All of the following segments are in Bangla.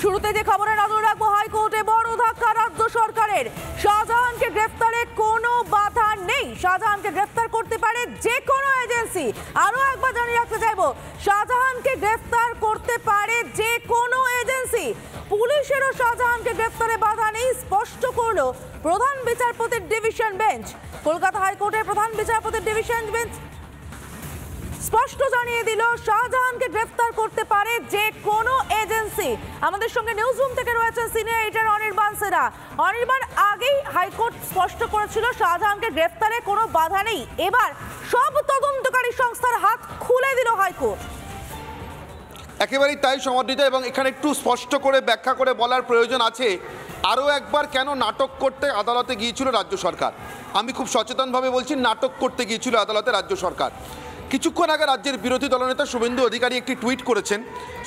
শুরুতে যে খবরে নজর রাখবো, হাইকোর্টে বড় ধাক্কা রাজ্য সরকারের। শাহজাহানকে গ্রেফতারে কোনো বাধা নেই। শাহজাহানকে গ্রেফতার করতে পারে যে কোনো এজেন্সি। আরো একবার জানিয়ে রাখতে চাইবো, শাহজাহানকে গ্রেফতার করতে পারে যে কোনো এজেন্সি। পুলিশেরও শাহজাহানকে গ্রেফতারে বাধা নেই, স্পষ্ট করলো প্রধান বিচারপতির ডিভিশন বেঞ্চ। কলকাতা হাইকোর্টের প্রধান বিচারপতির ডিভিশন বেঞ্চ স্পষ্ট জানিয়ে দিল শাহজাহানকে গ্রেফতার করতে পারে যে কোনো এজেন্সি। আমাদের সঙ্গে নিউজ রুম থেকে রয়েছে সিনিয়র এডিটর অনির্বাণ সেরা। অনির্বাণ, আগেই হাইকোর্ট স্পষ্ট করেছিল শাহজাহানকে গ্রেফতারে কোনো বাধা নেই, এবার সব তদন্তকারী সংস্থার হাত খুলে দিল হাইকোর্ট। একেবারেই তাই সমাদৃতা, এবং এখানে একটু স্পষ্ট করে ব্যাখ্যা করে বলার প্রয়োজন আছে। আরও একবার কেন নাটক করতে আদালতে গিয়েছিল রাজ্য সরকার? আমি খুব সচেতনভাবে বলছি, নাটক করতে গিয়েছিল আদালতে রাজ্য সরকার। কিছুক্ষণ আগে রাজ্যের বিরোধী দলনেতা শুভেন্দু অধিকারী একটি টুইট করেছেন,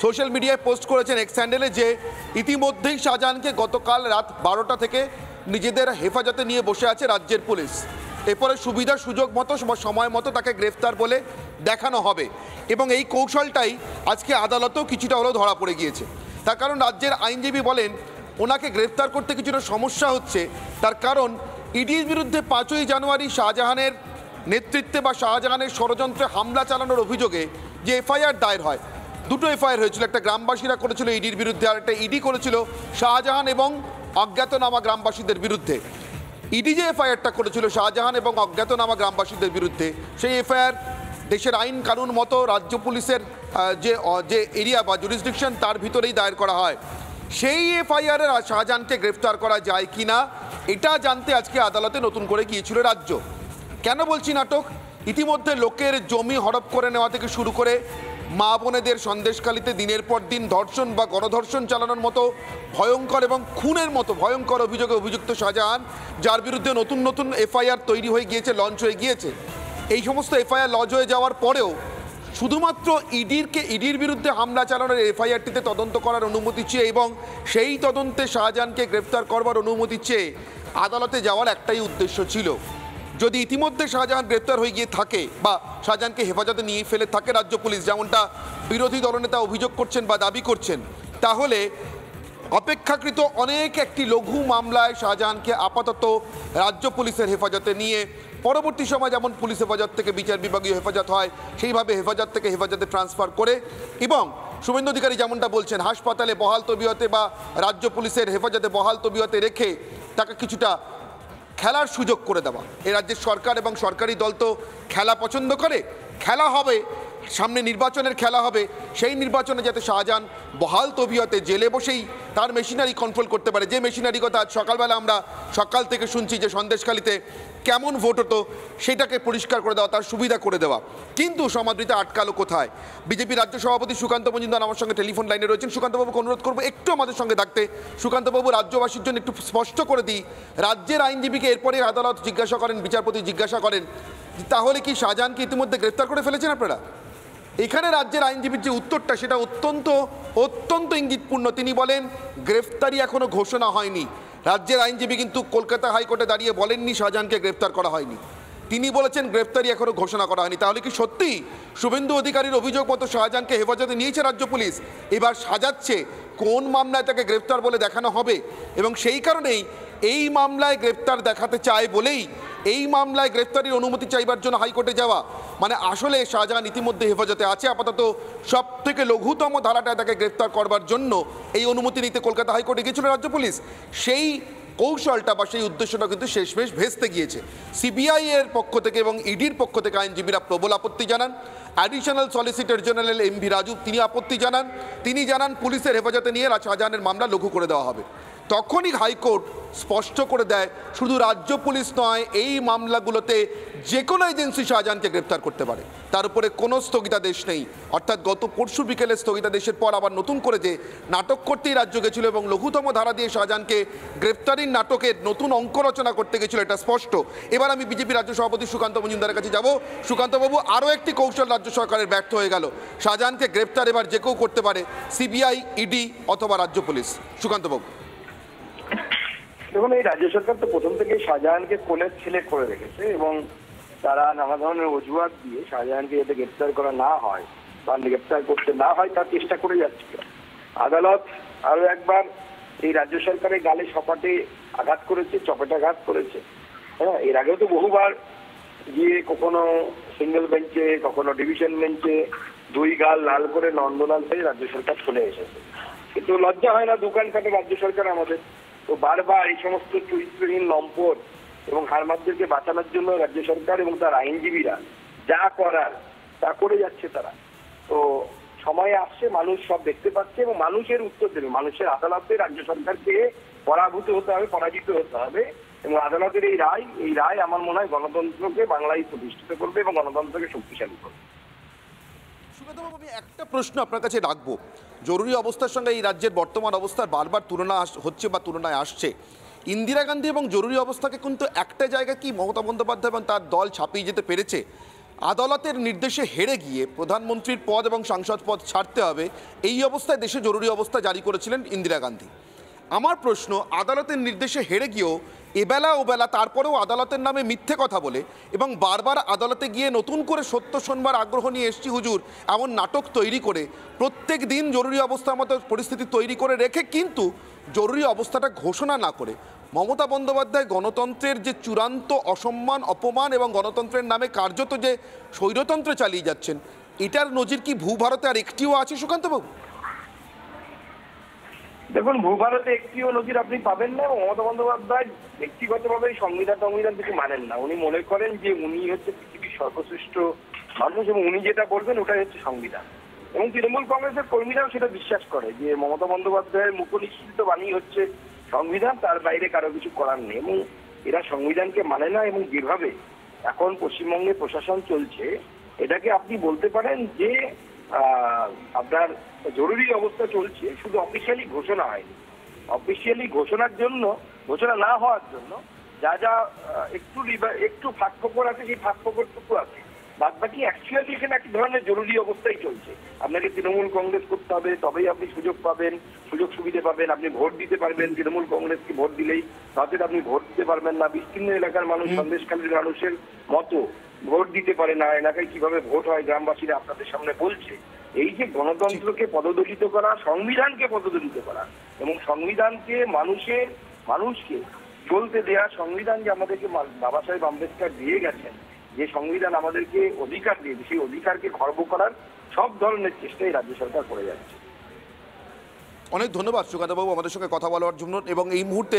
সোশ্যাল মিডিয়ায় পোস্ট করেছেন এক্স হ্যান্ডেলে, যে ইতিমধ্যেই শাহজাহানকে গতকাল রাত 12টা থেকে নিজেদের হেফাজতে নিয়ে বসে আছে রাজ্যের পুলিশ। এরপরে সুবিধা সুযোগ মতো সময় মতো তাকে গ্রেফতার বলে দেখানো হবে, এবং এই কৌশলটাই আজকে আদালতেও কিছুটা হলেও ধরা পড়ে গিয়েছে। তার কারণ রাজ্যের আইনজীবী বলেন ওনাকে গ্রেফতার করতে কিছুটা সমস্যা হচ্ছে, তার কারণ ইডির বিরুদ্ধে 5ই জানুয়ারি শাহজাহানের নেতৃত্বে বা শাহজাহানের ষড়যন্ত্রে হামলা চালানোর অভিযোগে যে এফআইআর দায়ের হয়, দুটো এফআইআর হয়েছিল। একটা গ্রামবাসীরা করেছিল ইডির বিরুদ্ধে, আর একটা ইডি করেছিল শাহজাহান এবং অজ্ঞাতনামা গ্রামবাসীদের বিরুদ্ধে। ইডি যে এফআইআরটা করেছিল শাহজাহান এবং অজ্ঞাতনামা গ্রামবাসীদের বিরুদ্ধে, সেই এফআইআর দেশের আইন কানুন মতো রাজ্য পুলিশের যে এরিয়া বা জুরিসডিকশন তার ভিতরেই দায়ের করা হয়। সেই এফআইআরে শাহজাহানকে গ্রেফতার করা যায় কি না এটা জানতে আজকে আদালতে নতুন করে গিয়েছিল রাজ্য। কেন বলছি নাটক? ইতিমধ্যে লোকের জমি হড়প করে নেওয়া থেকে শুরু করে মা বোনেদের সন্দেশখালিতে দিনের পর দিন ধর্ষণ বা গণধর্ষণ চালানোর মতো ভয়ঙ্কর এবং খুনের মতো ভয়ঙ্কর অভিযোগে অভিযুক্ত শাহজাহান, যার বিরুদ্ধে নতুন নতুন এফআইআর তৈরি হয়ে গিয়েছে, লঞ্চ হয়ে গিয়েছে। এই সমস্ত এফআইআর লঞ্চ হয়ে যাওয়ার পরেও শুধুমাত্র ইডির বিরুদ্ধে হামলা চালানোর এফআইআরটিতে তদন্ত করার অনুমতি চেয়ে এবং সেই তদন্তে শাহজাহানকে গ্রেফতার করবার অনুমতি চেয়ে আদালতে যাওয়ার একটাই উদ্দেশ্য ছিল। যদি ইতিমধ্যে শাহজাহান গ্রেপ্তার হয়ে গিয়ে থাকে বা শাহজাহানকে হেফাজতে নিয়ে ফেলে থাকে রাজ্য পুলিশ, যেমনটা বিরোধী দলনেতা অভিযোগ করছেন বা দাবি করছেন, তাহলে অপেক্ষাকৃত একটি লঘু মামলায় শাহজাহানকে আপাতত রাজ্য পুলিশের হেফাজতে নিয়ে পরবর্তী সময় যেমন পুলিশ হেফাজত থেকে বিচার বিভাগীয় হেফাজত হয়, সেইভাবে হেফাজত থেকে হেফাজতে ট্রান্সফার করে, এবং শুভেন্দু অধিকারী যেমনটা বলছেন হাসপাতালে বহাল তবিয়তে বা রাজ্য পুলিশের হেফাজতে বহাল তবিয়তে রেখে তাকে কিছুটা খেলার সুযোগ করে দেওয়া। এ রাজ্যের সরকার এবং সরকারি দল তো খেলা পছন্দ করে, খেলা হবে, সামনে নির্বাচনের খেলা হবে, সেই নির্বাচনে যাতে শাহজাহান বহাল তবিয়তে জেলে বসেই তার মেশিনারি কন্ট্রোল করতে পারে। যে মেশিনারি কথা আজ সকালবেলা আমরা সকাল থেকে শুনছি যে সন্দেশখালিতে কেমন ভোট হতো সেটাকে পরিষ্কার করে দেওয়া, তার সুবিধা করে দেওয়া। কিন্তু সমাদৃতা আটকালো কোথায়? বিজেপি রাজ্য সভাপতি সুকান্ত মজুমদার আমার সঙ্গে টেলিফোন লাইনে রয়েছেন। সুকান্তবাবুকে অনুরোধ করবো একটু আমাদের সঙ্গে থাকতে। সুকান্তবাবু, রাজ্যবাসীর জন্য একটু স্পষ্ট করে দিই, রাজ্যের আইনজীবীকে এরপরে আদালত জিজ্ঞাসা করেন, বিচারপতি জিজ্ঞাসা করেন তাহলে কি শাহজাহানকে ইতিমধ্যে গ্রেফতার করে ফেলেছেন আপনারা? এখানে রাজ্যের আইনজীবীর যে উত্তরটা সেটা অত্যন্ত ইঙ্গিতপূর্ণ। তিনি বলেন গ্রেফতারি এখনো ঘোষণা হয়নি। রাজ্যের আইনজীবী কিন্তু কলকাতা হাইকোর্টে দাঁড়িয়ে বলেননি শাহজাহানকে গ্রেফতার করা হয়নি, তিনি বলেছেন গ্রেফতারি এখনো ঘোষণা করা হয়নি। তাহলে কি সত্যি শুভেন্দু অধিকারীর অভিযোগ মতো শাহজাহানকে হেফাজতে নিয়েছে রাজ্য পুলিশ, এবার সাজাচ্ছে কোন মামলায় তাকে গ্রেফতার বলে দেখানো হবে, এবং সেই কারণেই এই মামলায় গ্রেফতার দেখাতে চায় বলেই এই মামলায় গ্রেফতারির অনুমতি চাইবার জন্য হাইকোর্টে যাওয়া। মানে আসলে শাহজাহান ইতিমধ্যে হেফাজতে আছে, আপাতত সব থেকে লঘুতম ধারাটায় তাকে গ্রেফতার করবার জন্য এই অনুমতি নিতে কলকাতা হাইকোর্টে গিয়েছিল রাজ্য পুলিশ। সেই কৌশলটা বা সেই উদ্দেশ্যটা কিন্তু শেষমেশ ভেস্তে গিয়েছে। সিবিআই এর পক্ষ থেকে এবং ইডির পক্ষ থেকে আইনজীবীরা প্রবল আপত্তি জানান। Additional solicitor general MV Raju তিনি আপত্তি জানান। তিনি জানান পুলিশের হেফাজতে নিয়ে শাহজাহানের মামলা লঘু করে দেওয়া হবে। তখনই হাইকোর্ট স্পষ্ট করে দেয় শুধু রাজ্য পুলিশ নয়, এই মামলাগুলোতে যে কোনো এজেন্সি শাহজাহানকে গ্রেপ্তার করতে পারে, তার উপরে কোনো স্থগিতাদেশ নেই। অর্থাৎ গত পরশু বিকেলে স্থগিতাদেশের পর আবার নতুন করে যে নাটক করতেই রাজ্য গেছিল এবং লঘুতম ধারা দিয়ে শাহজাহানকে গ্রেপ্তারির নাটকের নতুন অঙ্ক রচনা করতে গেছিল, এটা স্পষ্ট। এবার আমি বিজেপি রাজ্য সভাপতি সুকান্ত মজুমদারের কাছে যাব। সুকান্তবাবু, আরও একটি কৌশল রাজ্য সরকারের ব্যর্থ হয়ে গেল। শাহজাহানকে গ্রেপ্তার এবার যে কেউ করতে পারে, সিবিআই, ইডি অথবা রাজ্য পুলিশ। সুকান্তবাবু, দেখুন, এই রাজ্য সরকার তো প্রথম থেকে শাহজাহানকে কোলের ছেলে করে রেখেছে এবং তারা নানা ধরনের অজুহাত দিয়ে শাহজাহানকে যাতে গ্রেপ্তার করা না হয় বা গ্রেপ্তার করতে না হয় তার চেষ্টা করে যাচ্ছিল। আদালত আরো একবার এই রাজ্য সরকারের গালে সপাটে আঘাত করেছে, চপেটাঘাত করেছে। হ্যাঁ, এর আগেও তো বহুবার গিয়ে কখনো সিঙ্গেল বেঞ্চে, কখনো ডিভিশন বেঞ্চে দুই গাল লাল করে নন্দলাল হয়ে রাজ্য সরকার চলে এসেছে। কিন্তু লজ্জা হয় না দোকান কাটে রাজ্য সরকার আমাদের? তো বারবার এই সমস্ত চরিত্রহীন লম্পট এবং হারমাতদেরকে বাঁচানোর জন্য রাজ্য সরকার এবং তার আইনজীবীরা যা করার তা করে যাচ্ছে তারা। তো সময় আসছে, মানুষ সব দেখতে পাচ্ছে এবং মানুষের উত্তর দেবে। মানুষের আদালতে রাজ্য সরকারকে পরাভূত হতে হবে, পরাজিত হতে হবে। এবং আদালতের এই রায় আমার মনে হয় গণতন্ত্রকে বাংলায় প্রতিষ্ঠিত করবে এবং গণতন্ত্রকে শক্তিশালী করবে। সুব্রতবাবু, আমি একটা প্রশ্ন আপনার কাছে রাখবো। জরুরি অবস্থার সঙ্গে এই রাজ্যের বর্তমান অবস্থার বারবার তুলনা হচ্ছে বা তুলনায় আসছে। ইন্দিরা গান্ধী এবং জরুরি অবস্থাকে কিন্তু একটা জায়গা কি মমতা বন্দ্যোপাধ্যায় এবং তার দল ছাপিয়ে যেতে পেরেছে? আদালতের নির্দেশে হেরে গিয়ে প্রধানমন্ত্রীর পদ এবং সাংসদ পদ ছাড়তে হবে, এই অবস্থায় দেশে জরুরি অবস্থা জারি করেছিলেন ইন্দিরা গান্ধী। আমার প্রশ্ন, আদালতের নির্দেশে হেরে গিয়েও এবেলা ওবেলা তারপরেও আদালতের নামে মিথ্যে কথা বলে এবং বারবার আদালতে গিয়ে নতুন করে সত্য শোনবার আগ্রহ নিয়ে এসছি হুজুর এমন নাটক তৈরি করে প্রত্যেক দিন জরুরি অবস্থার মতো পরিস্থিতি তৈরি করে রেখে কিন্তু জরুরি অবস্থাটা ঘোষণা না করে মমতা বন্দ্যোপাধ্যায় গণতন্ত্রের যে চূড়ান্ত অসম্মান, অপমান এবং গণতন্ত্রের নামে কার্যত যে স্বৈরতন্ত্র চালিয়ে যাচ্ছেন, এটার নজির কি ভূভারতে আর একটিও আছে সুকান্তবাবু? দেখুন, ভূভারতে একটিও নজির আপনি পাবেন না। মমতা বন্দ্যোপাধ্যায় ব্যক্তিগতভাবে সংবিধান কিছু মানেন না। উনি মনে করেন যে উনি হচ্ছে পৃথিবীর সর্বশ্রেষ্ঠ মানুষ এবং উনি যেটা বলবেন ওটাই হচ্ছে সংবিধান। এবং তৃণমূল কংগ্রেসের কর্মীরাও সেটা বিশ্বাস করে যে মমতা বন্দ্যোপাধ্যায়ের মুখনিঃসৃত বাণী হচ্ছে সংবিধান, তার বাইরে কারো কিছু করার নেই। এবং এরা সংবিধানকে মানে না এবং যেভাবে এখন পশ্চিমবঙ্গে প্রশাসন চলছে এটাকে আপনি বলতে পারেন যে আপনার জরুরি অবস্থা চলছে, শুধু অফিসিয়ালি ঘোষণা হয়নি। অফিসিয়ালি ঘোষণার জন্য, ঘোষণা না হওয়ার জন্য যা যা একটু ফাঁকফোকর আছে, সেই ফাঁকফোকরটুকু আছে। বাদ বাকি অ্যাকচুয়ালি এখানে এক ধরনের জরুরি অবস্থাই চলছে। আপনাকে তৃণমূল কংগ্রেস করতে হবে, তবেই আপনি সুযোগ পাবেন, সুযোগ সুবিধা পাবেন, আপনি ভোট দিতে পারবেন। তৃণমূল কংগ্রেসকে ভোট দিলেই তাদের আপনি ভোট দিতে পারবেন না। বিস্তীর্ণ এলাকার মানুষ, সন্দেশখালীর মানুষের মতো ভোট দিতে পারে না। এলাকায় কিভাবে ভোট হয় গ্রামবাসীরা আপনাদের সামনে বলছে। এই যে গণতন্ত্রকে পদদলিত করা, সংবিধানকে পদদলিত করা এবং সংবিধানকে মানুষকে চলতে দেয়া, সংবিধান যে আমাদেরকে বাবা সাহেব আম্বেদকর দিয়ে গেছেন, যে সংবিধান আমাদেরকে অধিকার দিয়েছে, সেই অধিকারকে খর্ব করার সব ধরনের চেষ্টাই রাজ্য সরকার করে যাচ্ছে। অনেক ধন্যবাদ সুকান্তবাবু আমাদের সঙ্গে কথা বলার জন্য। এবং এই মুহূর্তে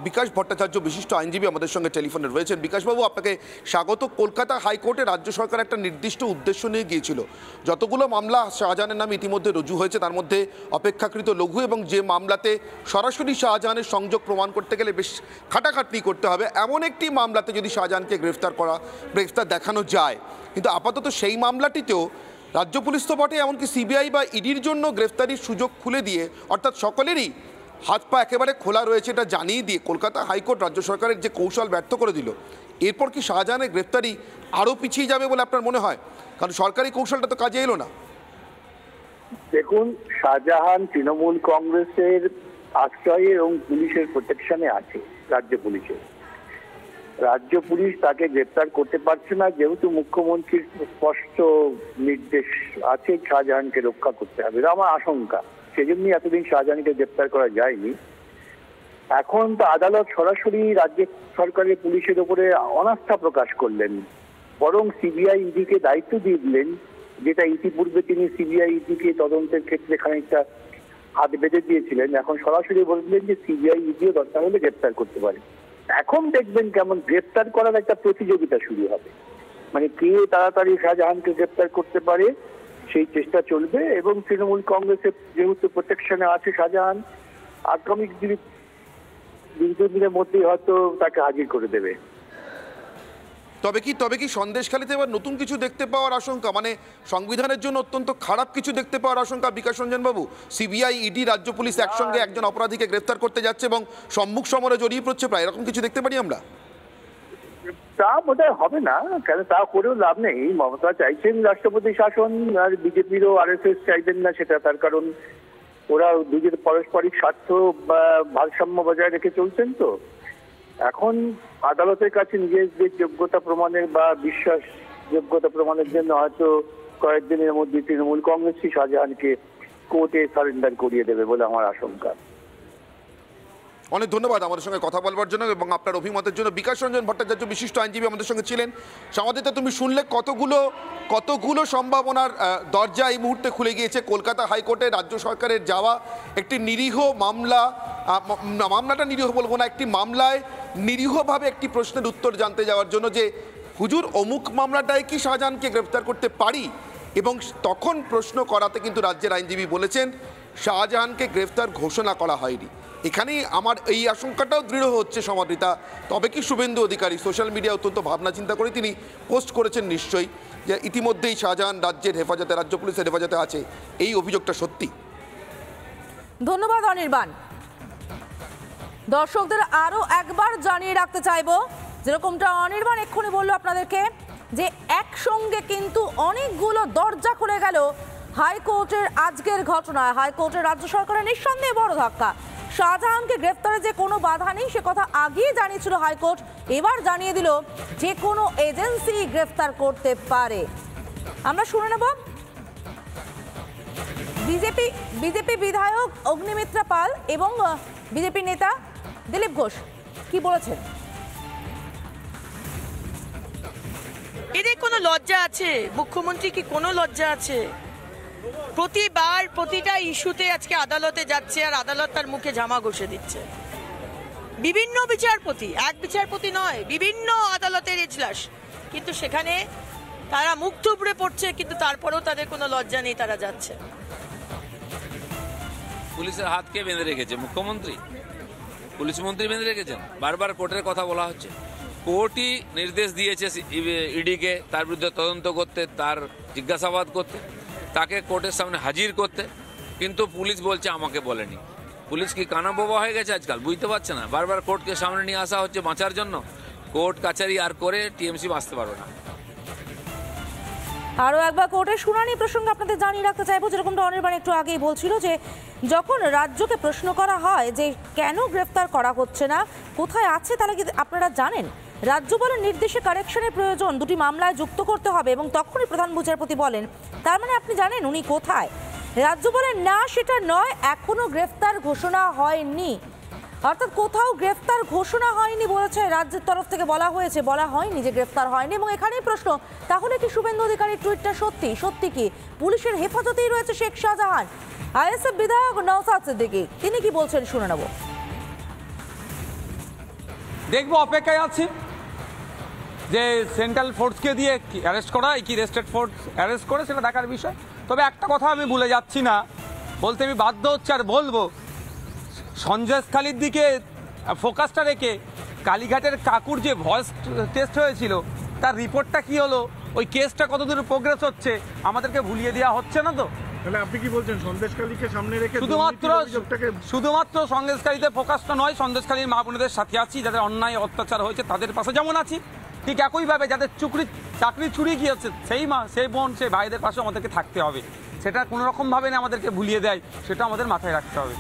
বিকাশ ভট্টাচার্য বিশিষ্ট আইনজীবী আমাদের সঙ্গে টেলিফোনে রয়েছেন। বিকাশবাবু, আপনাকে স্বাগত। কলকাতা হাইকোর্টে রাজ্য সরকার একটা নির্দিষ্ট উদ্দেশ্য নিয়ে গিয়েছিল। যতগুলো মামলা শাহজাহানের নামে ইতিমধ্যে রুজু হয়েছে তার মধ্যে অপেক্ষাকৃত লঘু এবং যে মামলাতে সরাসরি শাহজাহানের সংযোগ প্রমাণ করতে গেলে বেশ খাটাখাটনি করতে হবে, এমন একটি মামলাতে যদি শাহজাহানকে গ্রেফতার দেখানো যায়, কিন্তু আপাতত সেই মামলাটিতেও রাজ্য পুলিশ তো বটে, এমনকি সিবিআই বা ইডির জন্য গ্রেফতারির সুযোগ খুলে দিয়ে, অর্থাৎ সকলেরই হাত পা একেবারে খোলা রয়েছে এটা জানিয়ে দিয়ে কলকাতা হাইকোর্ট রাজ্য সরকারের যে কৌশল ব্যর্থ করে দিল, এরপর কি শাহজাহানের গ্রেফতারি আরও পিছিয়ে যাবে বলে আপনার মনে হয়? কারণ সরকারি কৌশলটা তো কাজে এলো না। দেখুন, শাহজাহান তৃণমূল কংগ্রেসের আশ্রয়ে এবং পুলিশের প্রোটেকশনে আছে। রাজ্য পুলিশ তাকে গ্রেপ্তার করতে পারছে না, যেহেতু মুখ্যমন্ত্রীর স্পষ্ট নির্দেশ আছে শাহজাহানকে রক্ষা করতে হবে। এটা আমার আশঙ্কা, সেজন্যই এতদিন শাহজাহানকে গ্রেপ্তার করা যায়নি। এখন তো আদালত সরাসরি রাজ্য সরকারের পুলিশের উপরে অনাস্থা প্রকাশ করলেন, বরং সিবিআই ইডিকে দায়িত্ব দিয়ে দিলেন, যেটা ইতিপূর্বে তিনি সিবিআই ইডিকে তদন্তের ক্ষেত্রে খানিকটা হাত বেঁধে দিয়েছিলেন। এখন সরাসরি বললেন যে সিবিআই ইডিও দরকার হলে গ্রেপ্তার করতে পারে। এখন দেখবেন কেমন গ্রেপ্তার করার একটা প্রতিযোগিতা শুরু হবে, মানে কে তাড়াতাড়ি শাহজাহানকে গ্রেপ্তার করতে পারে সেই চেষ্টা চলবে। এবং তৃণমূল কংগ্রেসের যেহেতু প্রোটেকশনে আছে শাহজাহান, আগামী দিনের মধ্যেই হয়তো তাকে হাজির করে দেবে। তবে কি সন্দেশখালীতে এবার নতুন কিছু দেখতে পাওয়ার আশঙ্কা, মানে সংবিধানের জন্য অত্যন্ত খারাপ কিছু দেখতে পাওয়ার আশঙ্কা? বিকাশ রঞ্জন বাবু, সিবিআই ইডি রাজ্য পুলিশ একসঙ্গে একজন অপরাধীকে গ্রেফতার করতে যাচ্ছে এবং সম্মুখ সমরে জড়িয়ে পড়ছে প্রায়, এরকম কিছু দেখতে পারি আমরা? তা বোধহয় হবে না, কেন তা করেও লাভ নেই। মমতা চাইছেন রাষ্ট্রপতি শাসন, আর বিজেপিরও RSS চাইবেন না সেটা। তার কারণ ওরা দুজনের পারস্পরিক স্বার্থ বা ভারসাম্য বজায় রেখে চলছেন। তো এখন আদালতের কাছে নিজেদের যোগ্যতা প্রমাণের বা যোগ্যতা প্রমাণের জন্য হয়তো কয়েকদিনের মধ্যে তৃণমূল কংগ্রেসই শাহজাহানকে কোর্টে সারেন্ডার করিয়ে দেবে বলে আমার আশঙ্কা। অনেক ধন্যবাদ আমাদের সঙ্গে কথা বলবার জন্য এবং আপনার অভিমতের জন্য। বিকাশ রঞ্জন ভট্টাচার্য বিশিষ্ট আইনজীবী আমাদের সঙ্গে ছিলেন। সমাধিতে তুমি শুনলে কতগুলো সম্ভাবনার দরজা এই মুহূর্তে খুলে গিয়েছে। কলকাতা হাইকোর্টে রাজ্য সরকারের যাওয়া একটি নিরীহ মামলাটা নিরীহ বলবো না, একটি মামলায় নিরীহভাবে একটি প্রশ্নের উত্তর জানতে যাওয়ার জন্য যে হুজুর অমুক মামলাটায় কি শাহজাহানকে গ্রেফতার করতে পারি, এবং তখন প্রশ্ন করাতে কিন্তু রাজ্যের আইনজীবী বলেছেন শাহজাহানকে গ্রেফতার ঘোষণা করা হয়নি। এখানেই আমার এই আশঙ্কাটাও দৃঢ় হচ্ছে সমাদৃতা। তবে কি শুভেন্দু অধিকারী সোশ্যাল মিডিয়া অত্যন্ত ভাবনা চিন্তা করে তিনি পোস্ট করেছেন নিশ্চয়ই যে ইতিমধ্যেই শাহজাহান রাজ্যের হেফাজতে, রাজ্য পুলিশের হেফাজতে আছে, এই অভিযোগটা সত্যি। ধন্যবাদ অনির্বাণ। দর্শকদের আরো একবার জানিয়ে রাখতে চাইবো, যেরকমটা অনির্বাণ এক্ষুনি বললো আপনাদেরকে, যে একসঙ্গে কিন্তু অনেকগুলো দরজা খুলে গেল হাইকোর্টের আজকের ঘটনায়। হাইকোর্টের রাজ্য সরকারের নিঃসন্দেহে বড় ধাক্কা। শাহজাহানকে গ্রেফতারে যে কোনো বাধা নেই সে কথা আগেই জানিয়েছিল হাইকোর্ট, এবার জানিয়ে দিল যে কোনো এজেন্সি গ্রেফতার করতে পারে। আমরা শুনে নেব বিজেপি বিধায়ক অগ্নিমিত্রা পাল এবং বিজেপি নেতা দিলীপ ঘোষ কি বলেছেন। এদের কোনো লজ্জা আছে? মুখ্যমন্ত্রী কি কোনো লজ্জা আছে? প্রতিবার প্রতিটা ইস্যুতে আজকে আদালতে যাচ্ছে আর আদালত তার মুখে জামা ঘষে দিচ্ছে। বিভিন্ন বিচারপতি, এক বিচারপতি নয়, বিভিন্ন আদালতের এজলাস, কিন্তু সেখানে তারা মুখ থুবড়ে পড়ছে, কিন্তু তারপরেও তাদের কোনো লজ্জা নেই, তারা যাচ্ছে। পুলিশের হাত কে বেঁধে রেখেছে? মুখ্যমন্ত্রী, পুলিশ মন্ত্রী বেঁধে রেখেছেন। বারবার কোর্টের কথা বলা হচ্ছে, কোর্টই নির্দেশ দিয়েছে ইডিকে তার বিরুদ্ধে তদন্ত করতে, তার জিজ্ঞাসাবাদ করতে, তাকে কোর্টের সামনে হাজির করতে, কিন্তু পুলিশ বলছে আমাকে বলেনি। পুলিশ কি কানা বোবা হয়ে গেছে আজকাল? বুঝতে পারছে না। বারবার কোর্টকে সামনে নিয়ে আসা হচ্ছে বাঁচার জন্য। কোর্ট কাছারি আর করে টিএমসি বাঁচতে পারবে না। আরও একবার কোর্টের শুনানি প্রসঙ্গে আপনাদের জানিয়ে রাখতে চাইবো, যেরকমটা অনির্বাণ একটু আগেই বলছিল, যে যখন রাজ্যকে প্রশ্ন করা হয় যে কেন গ্রেফতার করা হচ্ছে না, কোথায় আছে, তাহলে কি আপনারা জানেন রাজ্য বলেন নির্দেশে কারেকশনের প্রয়োজন, দুটি মামলায় যুক্ত করতে হবে, এবং তখনই প্রধান বিচারপতি বলেন তার মানে আপনি জানেন উনি কোথায়। রাজ্য বলেন না সেটা নয়, এখনো গ্রেফতার ঘোষণা হয়নি, অর্থাৎ কোথাও গ্রেফতার ঘোষণা হয়নি বলেছে রাজ্যের তরফ থেকে, বলা হয়নি যে গ্রেফতার হয়নি। এবং এখানেই প্রশ্ন, তাহলে কি শুভেন্দু অধিকারীর টুইটটা সত্যি কি পুলিশের হেফাজতেই রয়েছে শেখ শাহজাহান? আইএসএফ বিধায়ক নওশাদ সিদ্দিকী তিনি কি বলছেন শুনে নেব। দেখবো, অপেক্ষায় আছি যে সেন্ট্রাল ফোর্সকে দিয়ে অ্যারেস্ট করা হয় কি রেস্টেড ফোর্স অ্যারেস্ট করে, সেটা দেখার বিষয়। তবে একটা কথা আমি ভুলে যাচ্ছি না, বলতে আমি বাধ্য হচ্ছে আর বলবো, সন্দেশখালির দিকে ফোকাসটা রেখে কালীঘাটের কাকুর যে ভয়েস টেস্ট হয়েছিল তার রিপোর্টটা কি হলো, ওই কেসটা কতদূর প্রোগ্রেস হচ্ছে আমাদেরকে ভুলিয়ে দেওয়া হচ্ছে না তো? তাহলে আপনি কি বলছেন সন্দেশখালীকে সামনে রেখে শুধুমাত্র সন্দেশখালীতে ফোকাসটা নয়, সন্দেশখালীর মা বোনেদের সাথে আছি, যাদের অন্যায় অত্যাচার হয়েছে তাদের পাশে যেমন আছি, ঠিক একইভাবে যাদের চাকরি চুরি গিয়েছে সেই বোন সেই ভাইদের পাশে আমাদেরকে থাকতে হবে। সেটা কোনো রকমভাবে না আমাদেরকে ভুলিয়ে দেয়, সেটা আমাদের মাথায় রাখতে হবে।